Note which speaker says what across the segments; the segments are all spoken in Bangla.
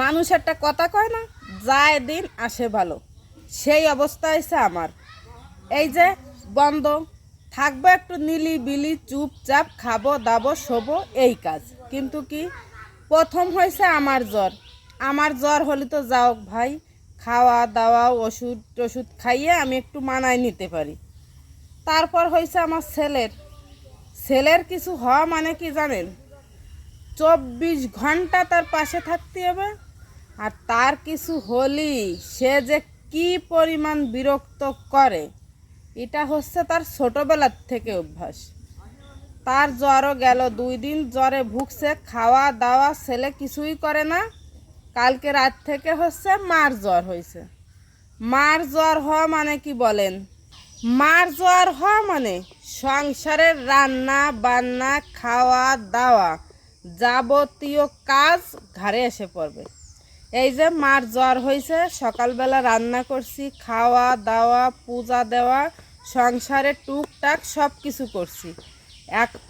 Speaker 1: মানুষ একটা কথা কয় না, যায় দিন আসে ভালো। সেই অবস্থা হয়েছে আমার। এই যে বন্ধ থাকবো, একটু নিলিবিলি চুপচাপ খাবো দাবো শোবো, এই কাজ। কিন্তু কি প্রথম হয়েছে আমার জ্বর। আমার জ্বর হলে তো যাও ভাই, খাওয়া দাওয়া ওষুধ টষুধ খাইয়ে আমি একটু মানায় নিতে পারি। তারপর হয়েছে আমার ছেলের ছেলের কিছু হওয়া মানে কি জানেন, 24 ঘন্টা তার পাশে থাকতে হবে। আর তার কিছু হলি সে যে কি পরিমাণ বিরক্ত করে, এটা হচ্ছে তার ছোটোবেলার থেকে অভ্যাস। তার জ্বরও গেল 2 দিন, জ্বরে ভুগছে, খাওয়া দাওয়া ছেলে কিছুই করে না। কালকে রাত থেকে হচ্ছে মার জ্বর হয়েছে। মার জ্বর হওয়া মানে কি বলেন, মার জ্বর হওয়া মানে সংসারের রান্না বান্না খাওয়া দাওয়া যাবতীয় কাজ ঘাড়ে এসে পড়বে। এই যে মার জ্বর হয়েছে, সকালবেলা রান্না করছি, খাওয়া দাওয়া পূজা দেওয়া সংসারে টুকটাক সব কিছু করছি।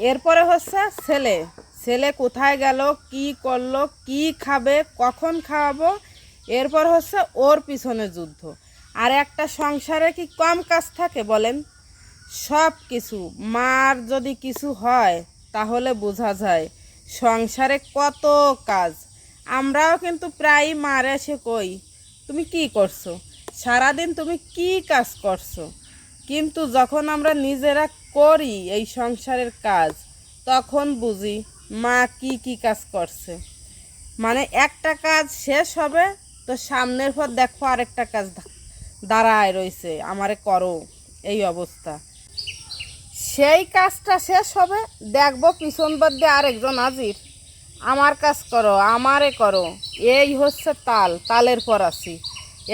Speaker 1: এরপরে হচ্ছে ছেলে ছেলে কোথায় গেল, কি করলো, কি খাবে, কখন খাওয়াবো, এরপর হচ্ছে ওর পিছনে যুদ্ধ। আর একটা সংসারে কি কম কাজ থাকে বলেন? সব কিছু। মার যদি কিছু হয় তাহলে বোঝা যায় সংসারে কত কাজ। আমরাও কিন্তু প্রায় মার এসে কই, তুমি কি করছো সারাদিন, তুমি কি কাজ করছো। কিন্তু যখন আমরা নিজেরা করি এই সংসারের কাজ, তখন বুঝি মা কি কি কাজ করছে। মানে একটা কাজ শেষ হবে তো সামনের পর দেখো আরেকটা কাজ দাঁড়ায় রয়েছে, আমারে করো, এই অবস্থা। সেই কাজটা শেষ হবে, দেখবো পিছন বাদ দিয়ে আরেকজন হাজির, আমার কাজ করো, আমারে করো। এই হচ্ছে তালের পর আছি।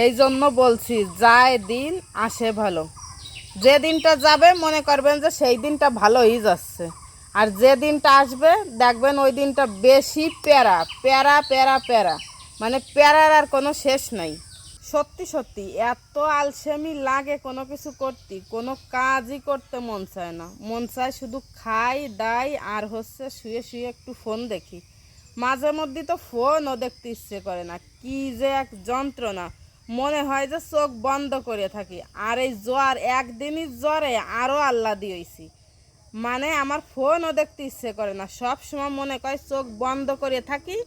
Speaker 1: এই জন্য বলছি, যায় দিন আসে ভালো। যে দিনটা যাবে মনে করবেন যে সেই দিনটা ভালোই যাচ্ছে, আর যে দিনটা আসবে দেখবেন ওই দিনটা বেশি প্যারা প্যারা প্যারা প্যারা, মানে প্যারার আর কোনো শেষ নাই। সত্যি সত্যি এত আলসেমি লাগে কোনো কিছু করতে, কোনো কাজই করতে মন চায় না। মন চায় শুধু খাই দাই আর হচ্ছে শুয়ে শুয়ে একটু ফোন দেখি। মাঝে মধ্যে তো ফোনও দেখতে ইচ্ছে করে না, কি যে এক যন্ত্রণা। মনে হয় যে চোখ বন্ধ করে থাকি। আর এই জ্বর, একদিনই জ্বরে আরও আল্লাহ দিয়েছি, মানে আমার ফোনও দেখতে ইচ্ছে করে না। সব সময় মনে করে চোখ বন্ধ করে থাকি,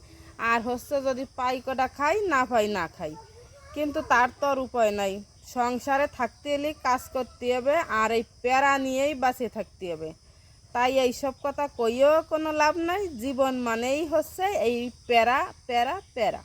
Speaker 1: আর হচ্ছে যদি পাই কটা খাই, না পাই না খাই। কিন্তু তার তো আর উপায় নাই, সংসারে থাকতে এলে কাজ করতে হবে, আর এই প্যারা নিয়েই বাঁচে থাকতে হবে। তাই এইসব কথা কইও কোনো লাভ নাই, জীবন মানেই হচ্ছে এই প্যারা প্যারা প্যারা।